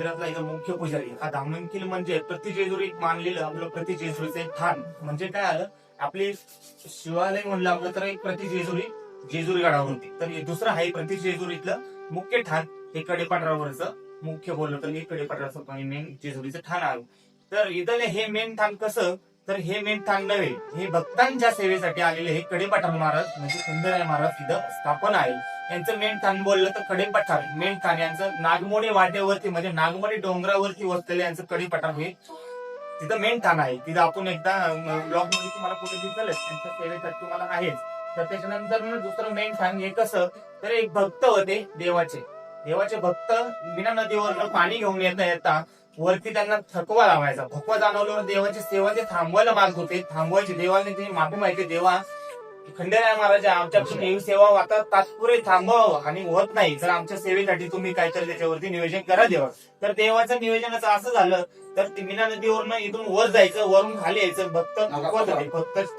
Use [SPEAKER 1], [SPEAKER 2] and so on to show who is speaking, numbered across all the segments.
[SPEAKER 1] मंदिरातला एक मुख्य पुजारी हा धामणकील म्हणजे प्रतिजेजुरी मानलेलं आपलं प्रतिजेजुरीचं एक ठाण. म्हणजे काय आलं, आपले शिवालय म्हणलं आपलं तर एक प्रतिजेजुरी जेजुरी गडावरती, तर हे दुसरं आहे प्रतिजेजुरीतलं मुख्य ठाण. हे कडेपठारावरचं मुख्य बोललं तर हे कडेपठाराचं मेन जेजुरीचं ठाण आहे. तर इथं हे मेन ठाण कसं, तर हे मेन ठाण नव्हे, हे भक्तांच्या सेवेसाठी आलेले हे कडेपठार महाराज म्हणजे खंडेराय महाराज इथं स्थापन आहे. यांचं मेन ठाण बोललं तर कडेपठार मेन ठाण यांचं नागमोडी वाटेवरती म्हणजे नागमोडी डोंगरावरती वसलेलं यांचं कडेपठार हे तिथं मेन ठाण आहे. तिथं आपण एकदा ब्लॉग मध्ये तुम्हाला कुठे दिसलंच, त्यांच्या सेवेसाठी तुम्हाला आहेच. तर त्याच्यानंतर दुसरं मेन ठाण हे कसं, तर एक भक्त होते देवाचे भक्त बिना नदीवर पाणी घेऊन येता वरती त्यांना थकवा लावायचा. थकवा जाणवल्यावर देवाची सेवा ते थांबवायला मागत होते, थांबवायची. देवाने ते माफी माहिती, देवा खंडेराय महाराज आमच्याकडून ही सेवा आता तात्पुरे थांबव आणि होत नाही, तर आमच्या सेवेसाठी तुम्ही काहीतरी त्याच्यावरती नियोजन करा देवा. तर देवाचं नियोजनाचं असं झालं, तर ते मीना नदीवरनं इथून वर जायचं, वरून खाली यायचं. भक्त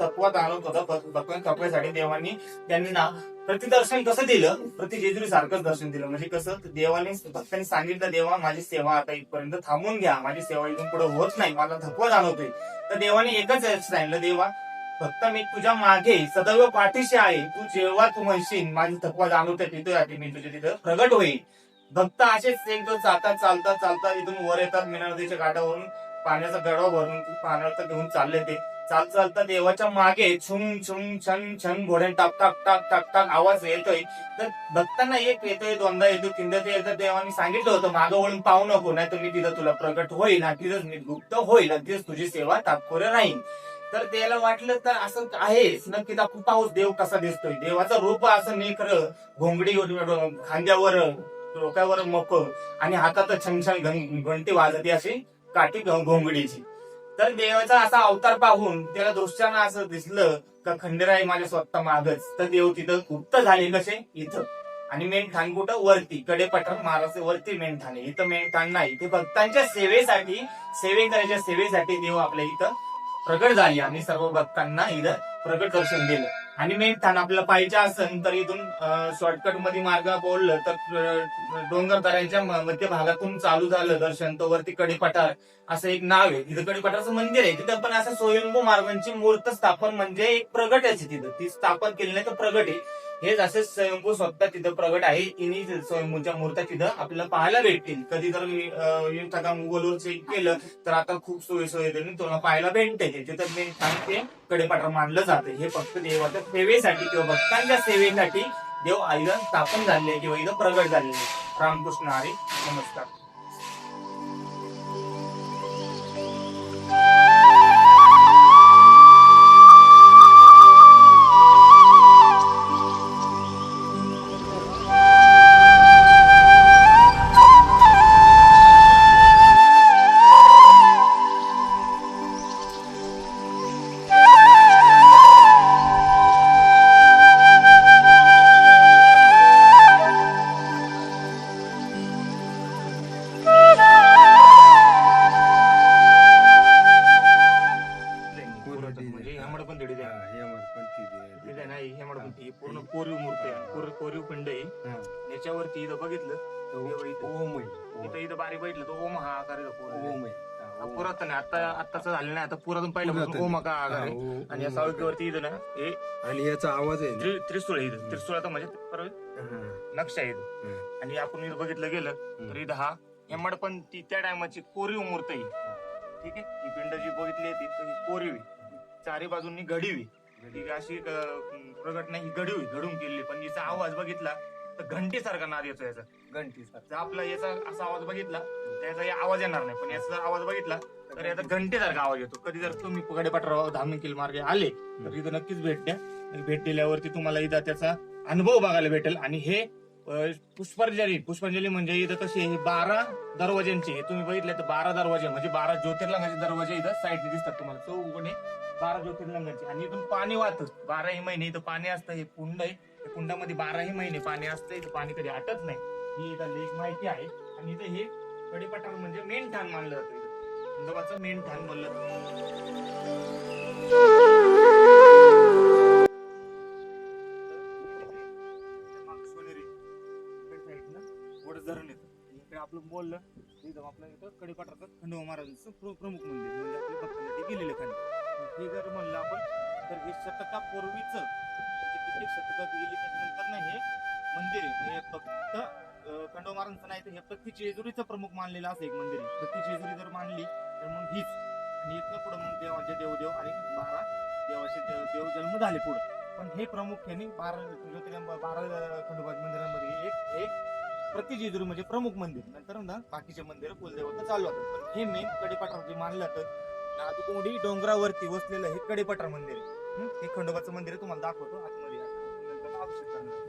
[SPEAKER 1] थकवा जाणवत होता. भक्त थकव्यासाठी देवांनी त्यांना प्रतिदर्शन कसं दिलं, प्रतिजेजुरी सारखंच दर्शन दिलं. म्हणजे कसं, देवाने भक्तांनी सांगितलं, देवा माझी सेवा आता इथपर्यंत थांबून घ्या, माझी सेवा इथून पुढे होत नाही, मला थकवा जाणवतोय. तर देवाने एकच सांगितलं, देवा फक्त मी तुझ्या मागे सदैव पाठीशी आहे, तू जेव्हा तू म्हणशील माझी थकवा जाणवते तिथे मी तुझ्या तिथं प्रगट होईल. भक्त असेच एक दिवस चालता इथून वर येतात मीना नदीच्या घाटावरून, पाण्याचा गडवा भरून पाण्याचा घेऊन चालले. ते चालता देवाच्या मागे छुम छुम छन छन घोड्या टाक टाक टाक टाक टाक आवाज येतोय. तर भक्तांना एक येतोय, दोनदा येतो, तीनदा ते येतं. देवाने सांगितलं होतं मागं वळून पाहू नको, नाही तर मी तिथं तुला प्रगट होईल आणि तिथंच मी गुप्त होईल आणि तिथंच तुझी सेवा तात्पर्य राहील. तर त्याला वाटलं तर असं आहेच नक्कीच, आपण पाऊस देव कसा दिसतोय. देवाचं रूप असं नेकर, घोंगडी खांद्यावर, डोक्यावर मक आणि हातात छन छन घंटी वाजते अशी काठी घोंगडीची. तर देवाचा असा अवतार पाहून त्याला दृष्टानं असं दिसलं का खंडेराय माझ्या स्वतः मागच. तर देव तिथं गुप्त झाले कसे इथं. आणि मेन ठाण कुठं, वरती कडेपठार महाराज वरती मेन ठाण आहे. इथं मेन ठाण नाही, ते भक्तांच्या सेवेसाठी, सेवेकऱ्याच्या सेवेसाठी देव आपल्या इथं प्रगट झाली आणि सर्व भक्तांना इथं प्रगट दर्शन दिलं. आणि मेन ठाण आपल्याला पाहिजे असेल तर इथून शॉर्टकट मध्ये मार्ग बोललं तर डोंगर दऱ्यांच्या मध्य भागातून चालू झालं दर्शन, तो वरती कडेपठार असं एक नाव आहे. तिथं कडेपठाराचं मंदिर आहे. तिथं पण असं स्वयंभू महाराजांची मूर्त स्थापन म्हणजे एक प्रगट आहे. तिथं ती स्थापन केली नाही तर प्रगट आहे. हेच असे स्वयंभू स्वतः तिथं प्रगट आहे. तिन्ही स्वयंभूच्या मूर्त्या तिथं आपल्याला पाहायला भेटतील. कधी जर गुगलवर चेक केलं तर आता खूप सोयीने तुला पाहायला भेटते. तिथं मेन ठाण ते कडेपठार मानलं जातं. हे फक्त देवाच्या सेवेसाठी किंवा भक्तांच्या सेवेसाठी देव इथं स्थापन झाले किंवा इथं प्रगट झालेले. रामकृष्ण हरी, नमस्कार. पूर्ण कोरीव मूर्ती आहे, कोरीव पिंड आहे. याच्यावरती इथं बघितलं इथं बारीक बघितलं तो ओम हा आकार आहे. पुरातन आहे, आत्ताच झालेलं नाही, आता पुरातन पाहिलं ओम हा आकार आहे. आणि या सावळकीवरती इथं ना हे
[SPEAKER 2] आणि याचा आवाज आहे
[SPEAKER 1] त्रिशूळ आहे. इथं त्रिशूळ आता म्हणजे नक्षा आहे इथं. आणि आपण इथं बघितलं गेलं तर इथं हा हेमड पण ती त्या टायमाची कोरीव मूर्ती आहे. ठीक आहे, ही पिंड जी बघितली ती कोरीव, चारी बाजूंनी घडीवी, अशी प्रगट नाही, घडून केलेली. पण याचा आवाज बघितला तर घंटेसारखा नाद येतो. याचा घंटेसारखा आपला याचा असा आवाज बघितला त्याचा आवाज येणार नाही, पण याचा आवाज बघितला तर याचा घंटेसारखा आवाज येतो. कधी जर तुम्ही कडेपठार धामणकील मार्गे आले तर इथं नक्कीच भेट द्या. भेट दिल्यावरती तुम्हाला इथं त्याचा अनुभव बघायला भेटेल. आणि हे पुष्पांजली म्हणजे इथं कसे 12 दरवाज्यांचे, तुम्ही बघितले तर 12 दरवाजे म्हणजे 12 ज्योतिर्लिंगाचे दरवाजे इथं साईडने दिसतात तुम्हाला चौकोनी 12 ज्योतिर्लिंगाचे. आणि इथून पाणी वाहतं 12ही महिने इथं पाणी असतं. हे कुंड आहे, त्या कुंडामध्ये 12ही महिने पाणी असतं. इथं पाणी कधी आटत नाही, ही इथं एक माहिती आहे. आणि इथं हे कडेपठार म्हणजे मेन ठाण मानलं जातं. इथं खंडोबाचं मेन ठाण बोललं धरण येतं. इकडे आपलं बोललं एकदम आपलं इथं कडेपठाराचं खंडोबा महाराजांचं प्रमुख मंदिर म्हणजे आपल्या भक्तांना गेलेलं खाली. हे जर म्हणलं आपण तर हे शतकापूर्वीच म्हणजे कित्येक शतकात गेली त्याच्यानंतर ना हे मंदिर आहे. हे फक्त खंडोबा महाराजांचं नाही तर हे प्रति जेजुरीचं प्रमुख मानलेलं असं एक मंदिर आहे. प्रति जेजुरी जर मानली तर मग हीच आणि इथनं पुढं मग देवाचे देवदेव आणि 12 देवाचे देव जन्म झाले पुढे. पण हे प्रामुख्याने 12 खंडोबा मंदिरांमध्ये एक प्रति जेजुरी म्हणजे प्रमुख मंदिर. नंतर ना बाकीचे मंदिर कुलदेवता चालू होतात. पण हे मेन कडेपठार जे मानलं जातं नादुकोंडी डोंगरावरती वसलेलं हे कडेपठार मंदिर आहे. हे खंडोबाचं मंदिर आहे तुम्हाला दाखवतो आतमध्ये नंतर अभिषेक करणार.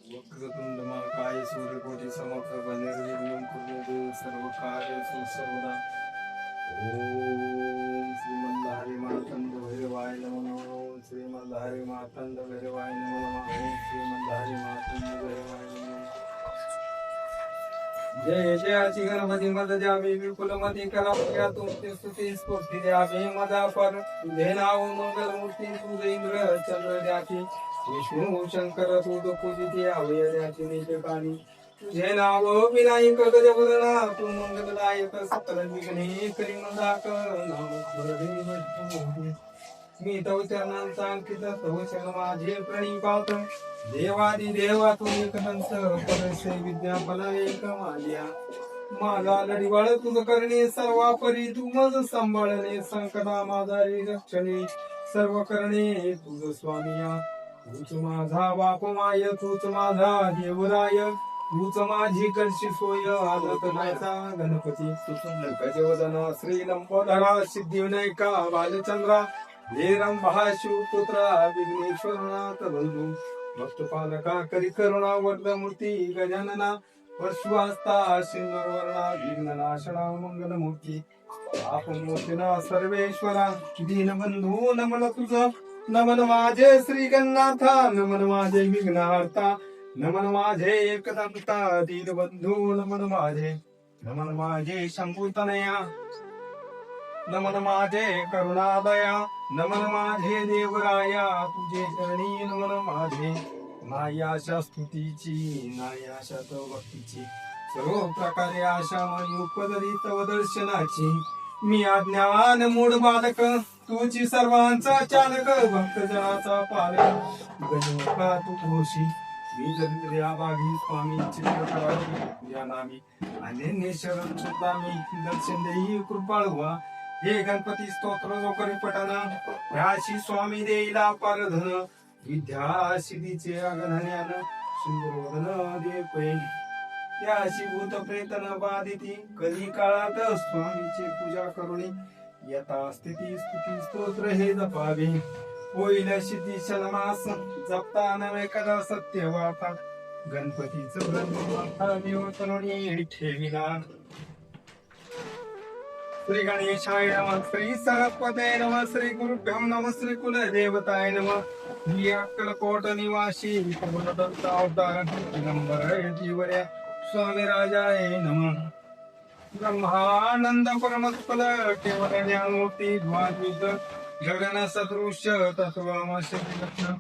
[SPEAKER 2] वक्रतुंड महाकाय सूर्यकोटी समप्रभ निर्विघ्नं कुरु देव सर्व कार्येषु सर्वदा. ओम श्रीमंतहरि मार्तंड भैरवाय नमः. ओम श्रीमंतहरि मार्तंड भैरवाय नमः. ओम श्रीमंतहरि मार्तंड भैरवाय नमः. जय जयाची गणपती मद द्यावे विपुलमती करा तुमची स्तुती स्फूर्ती द्यावे मदा पर तुझे नाव मंगल मूर्ती तुझे इंद्र चंद्र द्याची विष्णू शंकर तुझ पूजिती अवयद्याची निजकानी तुझे नाव विनायक गजवदना तू मंगलदायक सकल विघ्ने करी मंदाक नाम मी तव चरणांचा अंकित तव चरण माझे प्रणिपात देवादी देवा तू एक हंस परसे विद्या फला एक माझ्या माझा लढीवाळ तुझ करणे सर्वापरी तू मज सांभाळणे संकटा माझा रक्षणे सर्व करणे तुझ स्वामिया तूच माझा बाप माय तूच माझा देवराय तूच माझी करशी सोय आदत नायचा गणपती गजवदना श्री लंबोदरा सिद्धिविनायका बालचंद्रा हेरंभा शिवपुत्रा विघ्नेश्वरनाथ बंधू भक्तपालका करी करुणा वर्धमूर्ती गजानना परशुवास्ता सिंदूरवर्णा विघ्ननाशना मंगलमूर्ती आपमूर्तीना सर्वेश्वरा दीनबंधू नमन तुझ नमन माझे श्री गन्नाथा नमन माझे विघ्नहर्ता नमन माझे एकदंता दीनबंधू नमन माझे शंभूतनया नमन माझे करुणादया नमन माझे देवराया तुझे चरणी नमन माझे नाही आशा स्तुतीची नाही आशा तव भक्तीची सर्व प्रकारे आशा मनी उपदरी तव दर्शनाची मी अज्ञान मूढ बालक तुझी सर्वांचा चालक भक्तजनाचा पालक गजमुखा तू घोषी मी जरी बागी स्वामी चित्रकराची या नामी अनन्य शरण सुद्धा मी दर्शन देई कृपाळ व्हा हे गणपती स्तोत्र जो करी पठना ह्याशी स्वामी देईला पारधन विद्या सिद्धीचे अगधन्यान सुंदरवदन देवपै त्याशी भूत प्रेतन बाधिती कधी काळात स्वामीची पूजा करुणी यथा स्थिती स्तुती स्तोत्र हे जपावे होईल सिद्धी शलमास जपता नव्हे कदा सत्य वार्ता गणपतीचं ब्रह्म ठेविला. श्री गणेशाय नमः श्री सरस्वते नमः श्री गुरुभ्यो नमः श्री कुलदेवताय नमः ही अक्कलकोट निवासी पूर्णदत्त अवतार दिगंबर जीवऱ्या स्वामी राजाय नमः. ब्रह्मानंद परमत्फल केवल ज्ञानमूर्ती द्वाद्वित गगन सदृश तत्वमस्य लक्षण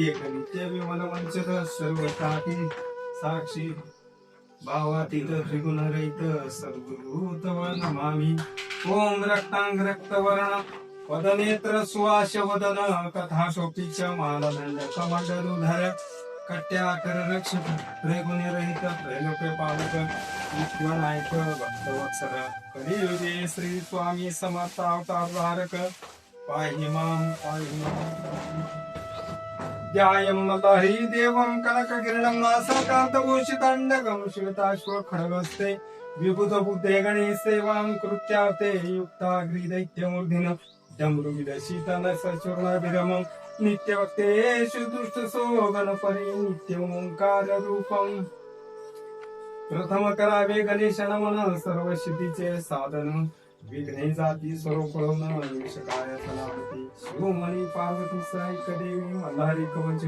[SPEAKER 2] एक नित्य विमल वंचित सर्व काठी साक्षी भावातीत त्रिगुणरहित सद्गुरु तव नमामि. ओम रक्तांग रक्तवर्ण पदनेत्र सुवास वदन कथा शोपीच मालदंड कमंडलुधर कट्याकर रक्षक त्रिगुणरहित त्रैलोक्य पालक विश्वनायक भक्तवत्सर कलियुगे श्री स्वामी समर्थ अवतार धारक पाहि मां ध्यायमलहरी देवं कनककिरणं नासकान्तभूषिताण्डकं श्वेताश्व खड्गस्ते विबुधबुद्धे गणेशसेवां कृत्यार्थे युक्ताग्रिदैत्यमूर्धिन डमरुविदशीतन सचूर्णविरमं नित्यवक्तेषु दुष्टसो गणपरी नित्यमोंकार रूपम्. प्रथम करावे गणेश नमन सर्व सिद्धीचे साधन विघ्ने जाती स्वरूप विषकाय सलामती शिवमणी पार्वती साईक देवी मल्हारी कवच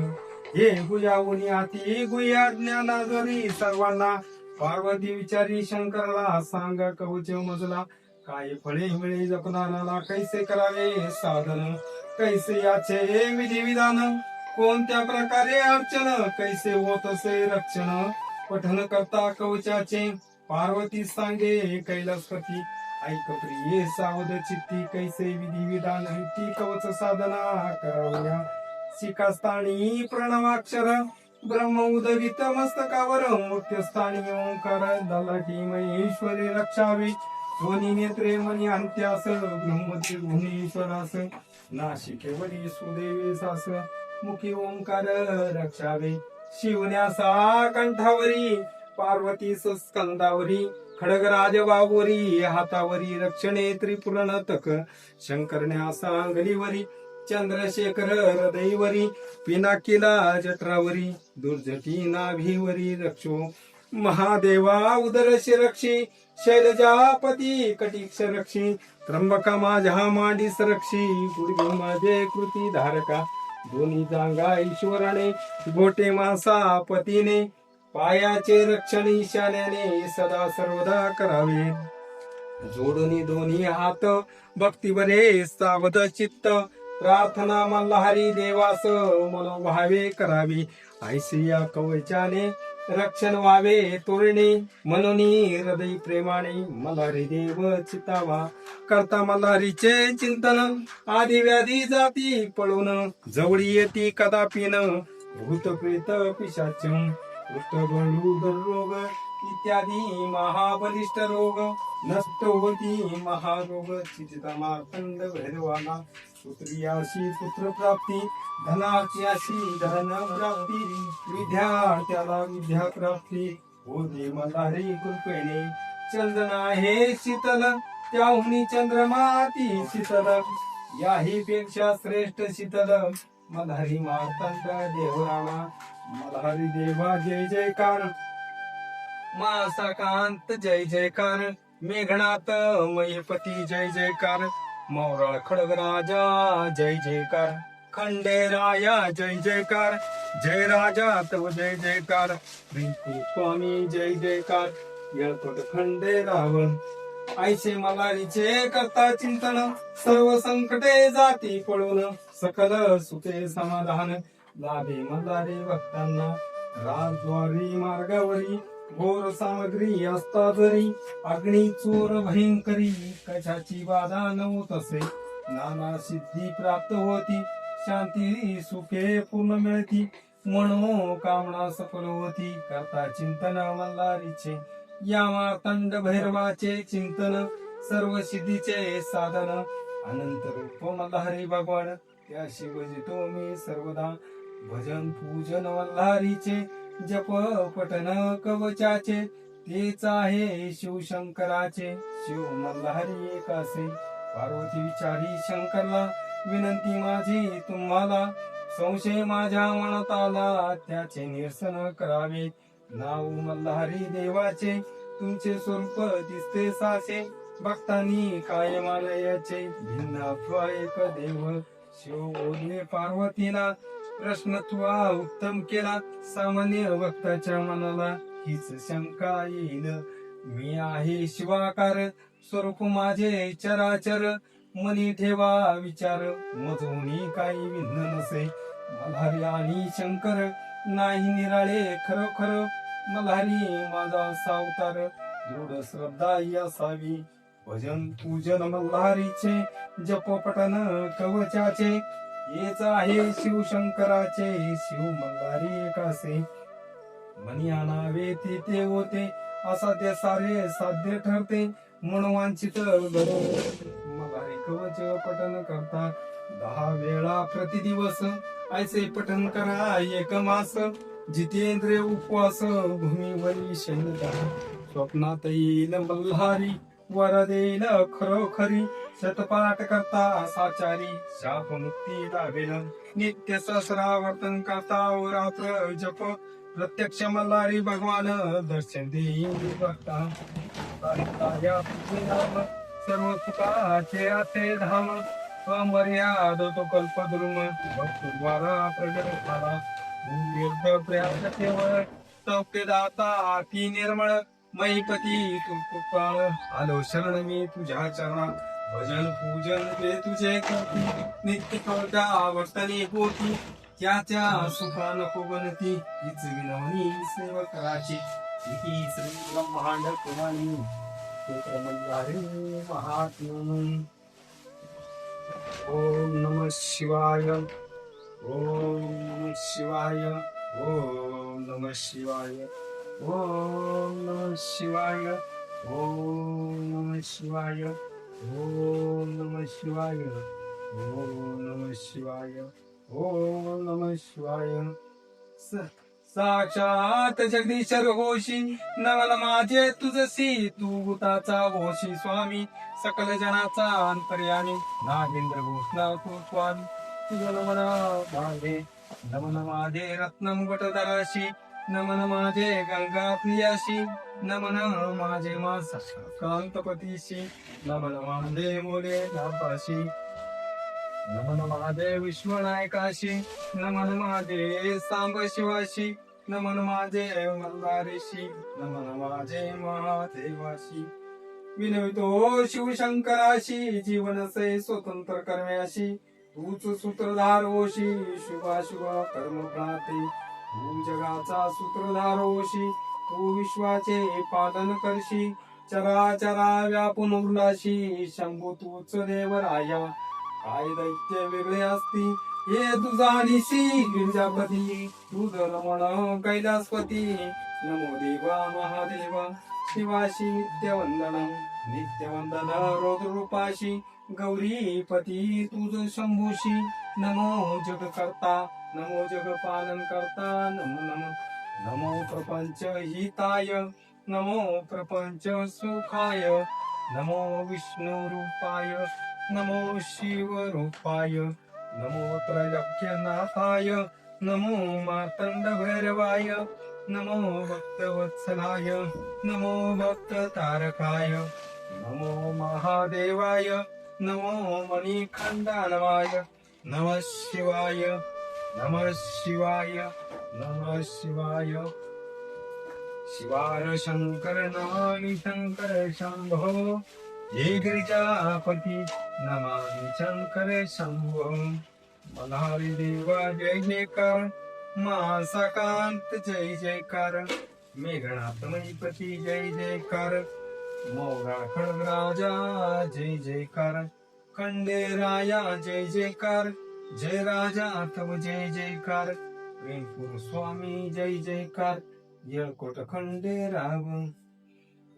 [SPEAKER 2] हे गुयावनी हाती गुया ज्ञानाजरी सर्वांना पार्वती विचारी शंकराला सांगा कवच मजला काय फळे मिळे जपणाला कैसे करावे साधन कैसे याचे विधी विधान कोणत्या प्रकारे अर्चन कैसे होत असे रक्षण पठन करता कवचाचे पार्वती सांगे कैलासपती ऐक प्रिये सावध चित्ती कैसे विधी विधान ती कवच साधना करावया शिकास्थानी प्रणवाक्षर ब्रह्म उदगित मस्तकावर मुक्तस्थानी ओंकार दलाटी महेश्वरी रक्षावी दोन्ही नेत्रे मनी अंत्यास ब्रह्मती भुवनेश्वरास नाशिकेवरी सुदेवेसास मुखी ओंकार रक्षावे शिवन्यासा कंठावरी पार्वती स्कंदावरी खडगराज बाबोरी हातावरी रक्षणे त्रिपुरणतक शंकरन्यासा अंगलीवरी चंद्रशेखर हृदयवरी पिनाकिला जठरावरी दुर्जटी नाभीवरी रक्षो महादेवा उदरशी रक्षी शैलजापती कटीक्ष रक्षी त्र्यंबका माझ्या मांडीस रक्षी गुडघे माझे कृती धारका दोन्ही जांगा ईश्वराने बोटे मासा पतीने पायाचे रक्षण ईशान्याने सदा सर्वदा करावे जोडून दोन्ही हात भक्तीवरे सावध चित्त प्रार्थना मल्हारी देवास मनोभावे करावी ऐसिया कवचाने रक्षण व्हावे तोरणे म्हणून हृदय प्रेमाने मल्हारी देव चितावा करता मल्हारीचे चिंतन आधी व्याधी जाती पळून जवळी येती कदापि न भूत प्रेत पिशाच कुष्ठगंडू रोग इत्यादी महाबलिष्ठ रोग नष्ट होती महारोग चितिता मार्तंड भैरवाला पुत्रियाशी पुत्र प्राप्ती धनाची अशी धन प्राप्ती विद्यार्थ्याला विद्या प्राप्ती होते मल्हारी कृपेने चंदना हे शीतल त्याहुनी चंद्रमाती शीतल याही पेक्षा श्रेष्ठ शीतल मल्हारी मार्तंड देवराणा मल्हारी देवा जय जयकार मासाकांत जय जयकार मेघनाथ मयपती जय जयकार मौराळ खडगराजा जय जयकार खंडेराया जय जयकार जय राजा तव जय जयकार रिंकू स्वामी जय जयकार येळकोट खंडे रावण ऐसे मल्हारीचे करता चिंतन सर्व संकटे जाती पळून सकल सुखे समाधान लाभे मल्हारी भक्तांना राजद्वारी मार्गावरी घोर सामग्री असता जरी अग्नी चोर भयंकरी कशाची बाधा नव्हत असे नाना सिद्धी प्राप्त होती शांती सुखे पूर्ण मिळती म्हणून कामना सफल होती करता चिंतन मल्हारीचे या मार्तंड भैरवाचे चिंतन सर्व सिद्धीचे साधन अनंत रूप मल्हारी भगवान त्या शिवजितो मी सर्वदा भजन पूजन मल्हारीचे जप पठन कवचाचे तेच आहे शिवशंकराचे शिव मल्हारी एकासे पार्वती विचारी शंकरला विनंती माझी तुम्हाला संशय माझ्या मनात आला त्याचे निरसन करावे नाव मल्हारी देवाचे तुमचे स्वरूप दिसते साचे भक्तांनी काय मानयाचे भिन्न अथवा एक देव शिव बोलले पार्वतीला प्रश्न तुला उत्तम केला सामान्य भक्ताच्या मनाला हीच शंका येईल मी आहे शिवाकार स्वरूप माझे चराचर मनी ठेवा विचार मजोनी काही भिन्न नसे मल्हारी आणि शंकर नाही निराळे खरोखर मल्हारी माझा सावतार दृढ श्रद्धा ही असावी भजन पूजन मल्हारीचे जप पठन कवचाचे हेच आहे शिवशंकराचे शिव मल्हारी एकासे मनी आणावे ते होते असाध्य सारे साध्य ठरते मनवांचित मल्हारी कवच पठन करता 10 वेळा प्रतिदिवस ऐसे पठन करा एक मास जितेंद्रिय उपवास भूमीवरी शयनता स्वप्नात येईल मल्हारी वर देईल खरोखरी शतपाठ करता साचारी शाप मुक्ती लाभेल नित्य सहस्रावर्तन करता रात्र जप प्रत्यक्ष मल्हारी भगवान दर्शन देईल भक्ता सर्व सुखाचे असे धाम अमर्याद तो कल्पद्रुम भक्तद्वारा प्रगट झाला प्रयास केवळ सौख्यदाता ती निर्मळ मैपती तू कृपाळ आलो शरण मी तुझ्या चरणात भजन पूजन ते तुझे करती नित्य कवटा वर्तनी होती त्याच्या सुखा नको बनती हीच विनवणी सेवकाची ही श्री ब्रह्मांड पुराणी स्तोत्रमंडारे महात्मा ओम नमः शिवाय ओम नमः शिवाय ओम नमः शिवाय ओम नमः शिवाय ओम नमः शिवाय ओम नमः शिवाय ओम नमः शिवाय ओम नमः शिवाय साक्षात जगदीश्वर होशी नवल माझे तुझसी तू भूताचा होशी स्वामी सकल जनाचा अंतर्यामी नागेंद्र भूषणा तू स्वामी तुझं नमन माझे नमन माझे रत्नम वटधराशी नमन माझे गंगा प्रियाशी नमन माझे मासा कांतपतीशी नमन माझे मोले नापाशी नमन माझे विश्वनायकाशी नमन माझे सांब शिवाशी नमन माझे मल्हारेशी नमन माझे महादेवाशी विनवितो शिवशंकराशी जीवन से स्वतंत्र कर्म्याशी तूच सूत्रधार होशी शुभाशुभ कर्म प्राते तू जगाचा सूत्रधार होशी तू विश्वाचे पालन करशी चराचरा व्यापून उरलाशी शंभू तूच देवराया काय दैत्य वेगळे असती हे तुझा निशी गिरिजापती तू रमण कैलासपती नमो देवा महादेवा शिवाशी नित्यवंदन रोद्रूपाशी गौरीपती तुझ शंभूशी नमो जगकर्ता नमो जग पालन करता नमो नमो नमो प्रपंच हिताय नमो प्रपंच सुखाय नमो विष्णु रूपाय नमो शिव रूपाय नमो त्रैलोक्यनाथाय नमो मार्तंड भैरवाय नमो भक्तवत्सलाय नमो भक्त तारकाय नमो महादेवाय नमो मणिखंडानवाय नमः शिवाय नमः शिवाय नमः शिवाय शिवार शंकर नमामि शंकर शंभो जय गिरिजापती नमामि शंकर शंभो मल्हारी देवा जय जयकार मासाकांत जय जयकार मेघनाथ मणिपती जय जयकार मोरा खडगराजा जय जयकार खंडेराया जय जयकार जय राजा तव जय जयकार वेंकूर स्वामी जय जयकार येळकोट खंडेराव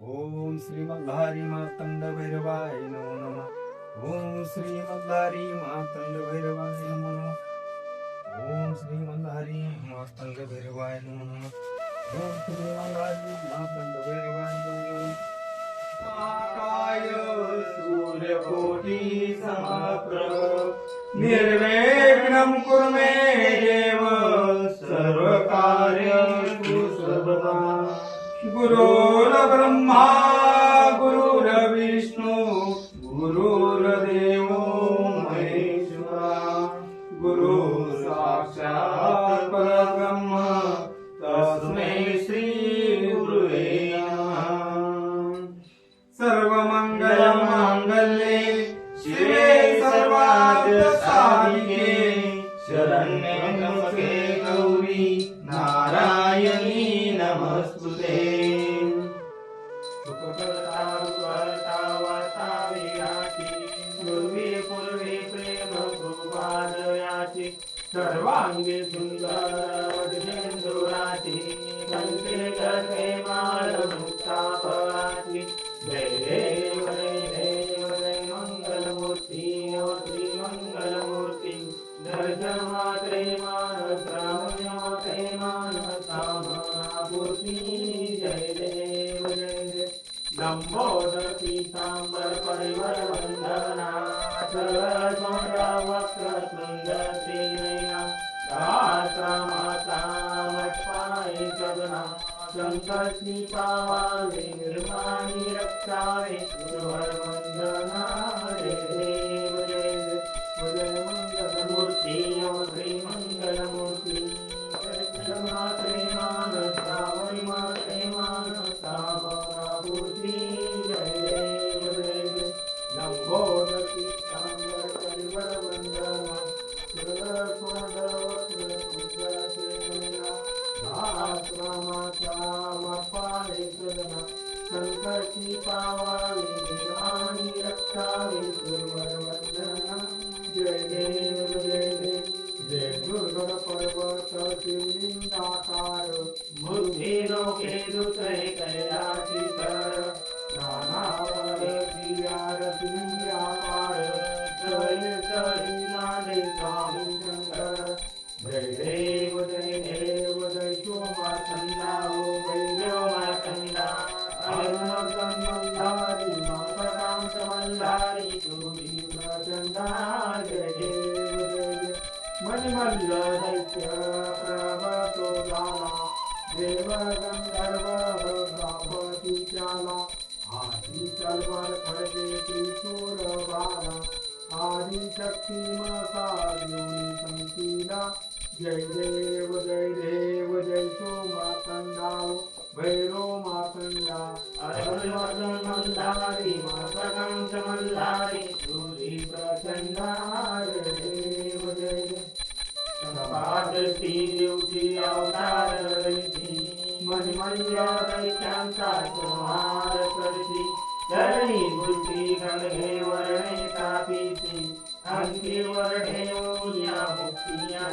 [SPEAKER 2] ओम श्री मल्हारी मातंड भैरवाय नमो नमः ओम श्री मल्हारी मातंड भैरवाय नमो नमः ओम श्री मल्हारी मातंड भैरवाय नमो नमः ओम श्री मल्हारी मातंड भैरवाय नमो नमः आकाय सूर्यकोटि समप्रभ निर्विघ्नं कुरु मे देव सर्वकार्येषु सर्वदा गुरुर्ब्रह्मा गुरुर्विष्णु गुरुर्देवो महेश्वरा गुरु साक्षात् परब्रह्म तस्मै श्री गुरुवे नमः सर्वमंगलमांगल्ये शिवे सर्वार्थसाधिके शरण्ये त्र्यंबके गौरी नारायणी नमस्तुते पूर्वे प्रेम कृपादयाची सर्वांगी सुंदर कंके गते माळ मुक्तापराची जय देव जय देव जय मंगलमूर्ती श्री मंगलमूर्ती दर्शन मात्रे मानस रामते मानस कामनापूर्ती जय देव जय देव लंबोदर पीतांबर परिवर वंदना वक्र सुंदर श्रीनयना दात्रा माता मटपाय जगना संकटी पावावे निर्माणी रक्षावे गुरुवर वंदना जय देव जय देव जय मंगलमूर्ती श्री मंगलमूर्ती जय संकटी पावावे देवानी रक्षावे गुरुवर वंदना जय देव जय देव जय दुर्गड पर्वत शिवलिंगाकार बुद्धी लोके दुसरे कैलासी कर नानावर आकार जय जय नादे स्वामी शंकर जय देव जय सोमार्कंदा ओ वैद्यो मार्कंदा अरुणगं मंदारी मातकांत मल्हारी तुरी प्रचंडा जय देव जय मणिमल्ल दैत्य प्रभतो गाला देव गंधर्व ब्राह्मती चाला आदि तलवार खडगे त्रिशूल बाला आदि शक्ती मसा योनी संकीला जय देव जय सोमाकंदा भैरो माकंदा अरुणवर्धन मल्हारी मातकांत मल्हारी तुरी प्रचंडा जय देव जय सभादृष्टी देवची अवतार मणिमल्ल दैत्यांचा संहार करती धरणी बुद्धी गंगे वर्णे तापीती अंकी वर्णे ओया मुक्तिया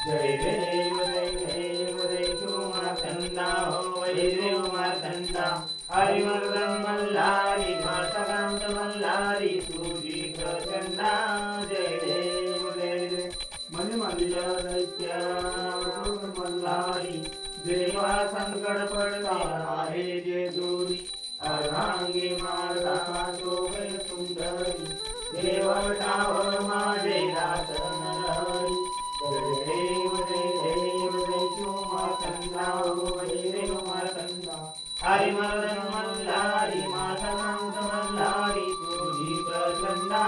[SPEAKER 2] जय देव जय सोमाकंदा हो वैदेव मार्कंदा हरिवर्धन मल्हारी मातकांत मल्हारी तुझी प्रचंडा जय देव जय मणिमल्ल दैत्य मल्हारी देवा संकट पडला आहे जे दूरी अर्धांगी मार्गा शोभे सुंदरी देवटावर माझे दासन हरी जय देव जय सोमाकंदा वैदेव मार्कंदा हरिवर्धन मल्हारी मातकांत मल्हारी तुझी प्रचंडा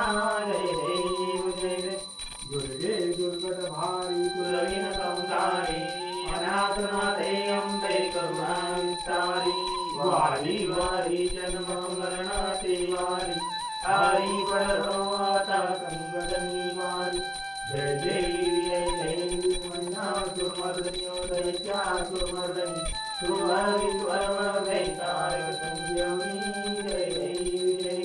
[SPEAKER 2] जय देव जय दुर्गे दुर्गत भारी तुलहीन संसारी अनाथनाथे अंबे करुणा विस्तारी वारी वारी जन्म मरणाचे वारी हरी पडतो आता संकट निवारी जय देवी मन्ना सुमर्दनी दैत्या सुमर्दनी सुहरी स्वरमर्दै तारक संजीवनी जय देवी जय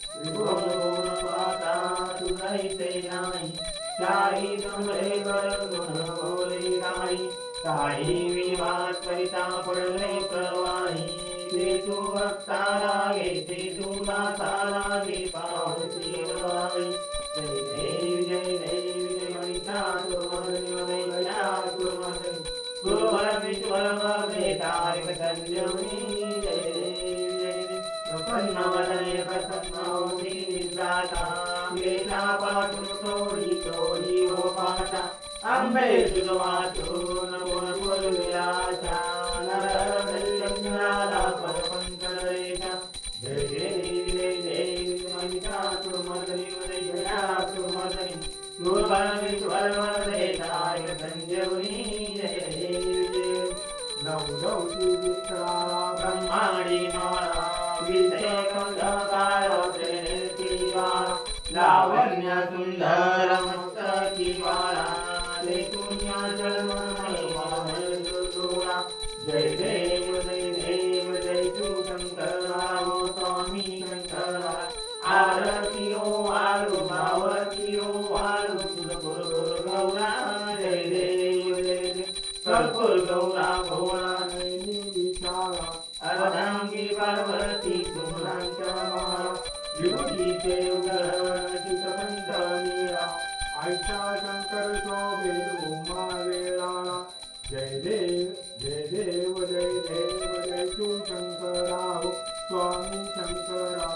[SPEAKER 2] त्रिभुवन पाता तुझैसे नाही साई तुमरे वर गुण बोले नाही काही विवाद करिता पडले प्रवाही ते तू भक्ता लागे ते तुला लागे पावती रवाई जय देव मणिता सुरवर विश्वर मर्दे तारक संजीवनी जय देव प्रसन्न वदने प्रसन्न होती निद्राता वेदा पाठून तोडी हो पाठा अंबे तुझ वाचून गुण बोलविलाचा नर दैन्याला परपंच रेषा जय देव मनिता सुमर्दनी उदया सुमर्दनी सुरवर वरदे तारक संजीवनी जय देव नवदौती विश्रा ब्रह्माणी माळा विषय प्रेती बाळा लावण्य सुंदर मस्तकी बाळा ते पुण्या जन्मोळा जय देव जय तू शंकरा हो स्वामी शंकरा आरती ओ आळू भावती ओ आळू तुझ गुरु गौरा जय देव कर्पूर गौरा भोळा विशाला अर्धांगी पार्वती तुमरांच्या माळा विभूतीचे उदरण चितपंत मीरा आयचा शंकर शोभे उमा वेळाळा जय देव जय तू शंकरा हो स्वामी शंकरा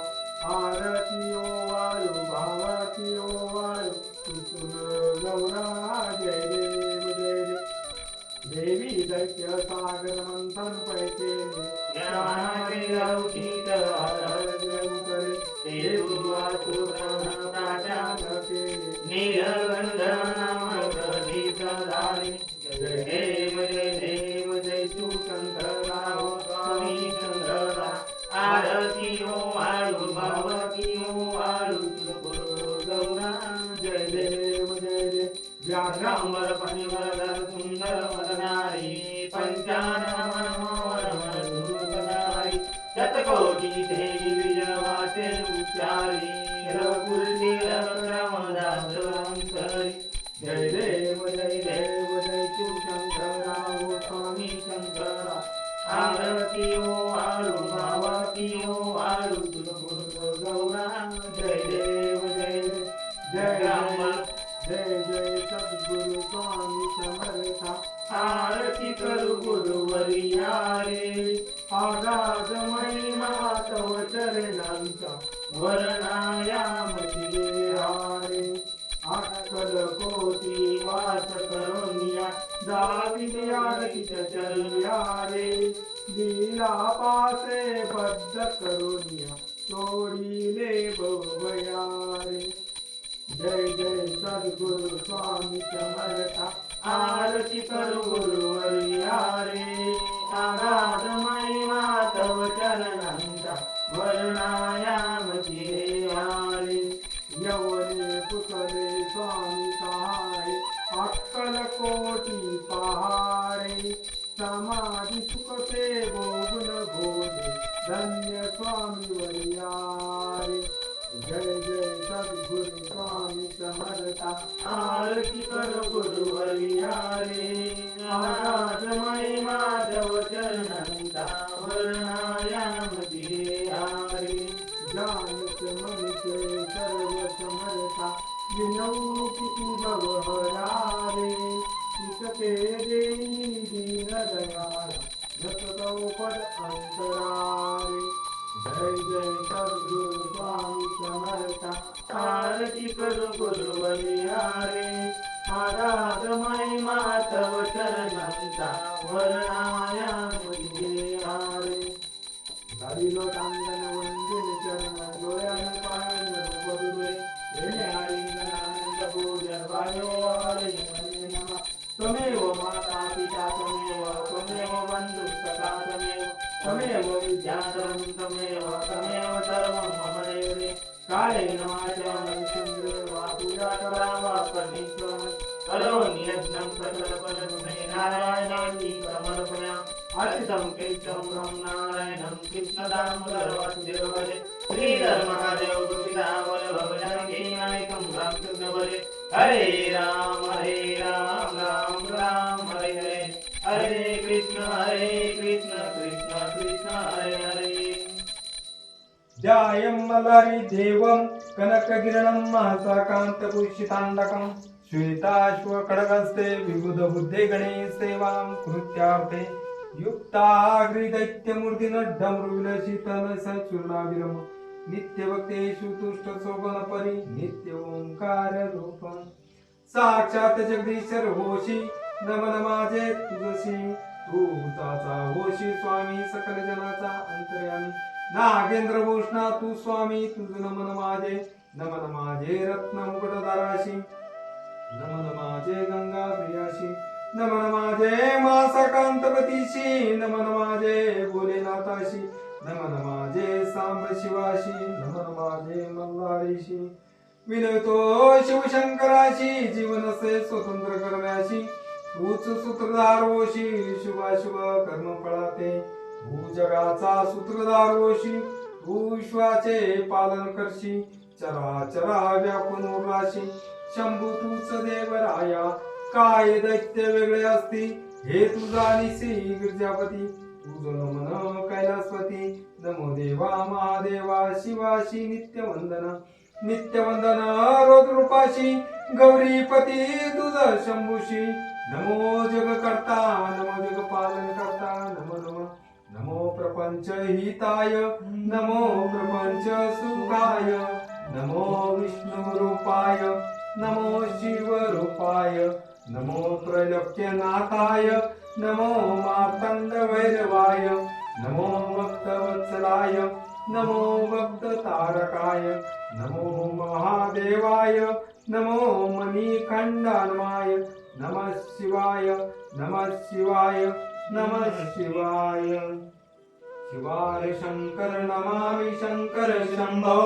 [SPEAKER 2] आरती ओ वाळू भावाती ओ वाळू तुझ गौरा जय देव देवी दैत्य सागर मंथन पैके ज्ञानाचे लौकिक आदर ते दुर्वासु ब्रह्मताच्या नके नीलगंध नाम प्रदीप धारी जय देव जय तू शंकरा हो स्वामी शंकरा आरती ओ आळू भगवती ओ आळू गौरा जय देव व्याघ्रांबर पणिवरधर सुंदर वदनारी पंचानन मनोहर मनोहरी
[SPEAKER 3] देवी विजयवाचे उच्चारी रघुकुलती रघुरामदास अंतरी जय देव जय शिवशंकरा ओ स्वामी शंकरा आरती ओ आळू भावाती ओ आळू तुझ गौरा जय देव जय राम जय जय सद्गुरु स्वामी समर्था आरती करू गुरुवरिया रे आगाध महिमा तव चरणांचा वर्णायामध्ये रे अक्कल कोटी वास करोनिया दाविदी आरतीच्या चरण्या रे लीला पासे बद्ध करोनिया तोडीले भवया रे जय जय सद्गुरु स्वामी समर्था आरती करू गुरुवरिया रे आगाध महिमा तव चरणांचा वर्णायामध्ये रे यवने पुतले स्वामी सहाय अक्कल कोटी पहारे समाधी सुखते भोगुन भोगे धन्य स्वामी वरियारे जय जय सद्गुरु स्वामी समर्था आरती करो गुरुवरिया रे आगाध महिमा तव चरणांचा वर्णायामध्ये रे जानत मनते सर्व समर्था विनऊ किती भवहरा रे इतके देई दीन दयाला जसतो पद अंतरारे जय जय सद्गुरु स्वामी समर्था आरती करू गुरुवरिया रे आगाध महिमा तव चरणांचा वर्णायामध्ये रे गाडी लोटांगण वंदिन चरण डोळ्यान पाहन बदुरे येणे आलिंगनानंद पूजन वायो आलिंगने नमः त्वमेव माता पिता त्वमेव बंधु सखा त्वमेव विद्याधरं त्वमेव सर्वं मम देवे कालेन वाचा चंद्र वा पूजा करावा परमेश्वर करोमि यज्ञं सकलफलप्रदे नारायणाय समर्पयामि अर्चितं केशवं ब्रह्म नारायणं कृष्णदामोदर वासुदेवरे श्रीधर महादेव गोविंदावर भवजानकी नायकं रामचंद्रवरे हरे राम राम राम हरे हरे हरे कृष्ण कृष्ण कृष्ण हरे हरे
[SPEAKER 2] जायं मलारी देवं कनकगिरणं महसाकान्तपुष्यताण्डकं श्वेताश्वखड्गस्ते विबुधबुद्धे गणे सेवां कृत्यार्थे युक्ताग्रिदैत्यमूर्तिनड्डमृविलसितनसचूर्णाविरम नित्यभक्तेषु तुष्टशोभनपरि नित्य ओंकार रूपं साक्षात जगदीश्वर होशी नमन माझे तुझशी तू भूताचा होशी स्वामी सकल जनाचा अंतर्यामी नागेंद्र भूषणा तू स्वामी तुझ नमन माझे रत्न मुकुटधाराशी नमन माझे गंगा प्रियाशी नमन माझे मासकांतपतीशी नमन माझे भोलेनाथाशी नमन माझे सांब शिवाशी नमन माझे मल्हारीशी विनयतो शिवशंकराशी जीवनसे स्वतंत्र करण्याशी तूच सूत्रधार होशी शुभाशुभ कर्म फळाते तू जगाचा सूत्रधार होशी तू विश्वाचे पालन करशी चराचरा व्यापून उरलाशी शंभू तूच देवराया काय दैत्य वेगळे असती हे तुझा निसी गिरजापती तुझ नमन कैलासपती नमो देवा महादेवा शिवाशी नित्यवंदन रोद्रूपाशी गौरीपती तुझ शंभूशी नमो जग करता नमो जग पालन करता नमो प्रपंच हिताय नमो प्रपंच सुखाय नमो विष्णु रूपाय नमो शिव रूपाय नमो त्रैलोक्यनाथाय नमो मार्तंड भैरवाय नमो भक्तवत्सलाय नमो भक्त तारकाय नमो महादेवाय नमो मणिखंडानमाय नमः शिवाय नमः शिवाय नमः शिवाय शिवाय शंकर नमामि शंकर शंभो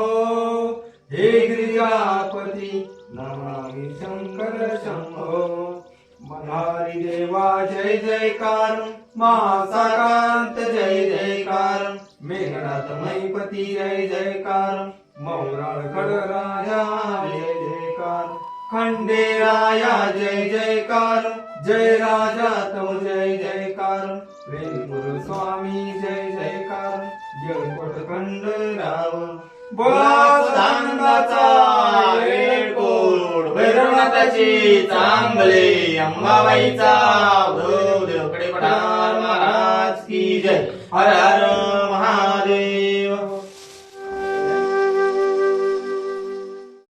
[SPEAKER 2] हे गिरिजापती नमामि शंकर शंभो मल्हारी देवा जय जयकार मासाकांत जय जयकार मेघनाथ मैपती जय जयकार मौराळ खडराया जय जयकार खंडेराया जय जयकार जय राजा तव जय जयकार प्रेमपुर स्वामी जय जयकार येळकोट खंडराव बोला सदानंदाचा
[SPEAKER 1] येळकोट भैरवनाथाची चांगले अंबाबाईचा देवकडे पठार महाराज की जय हर हर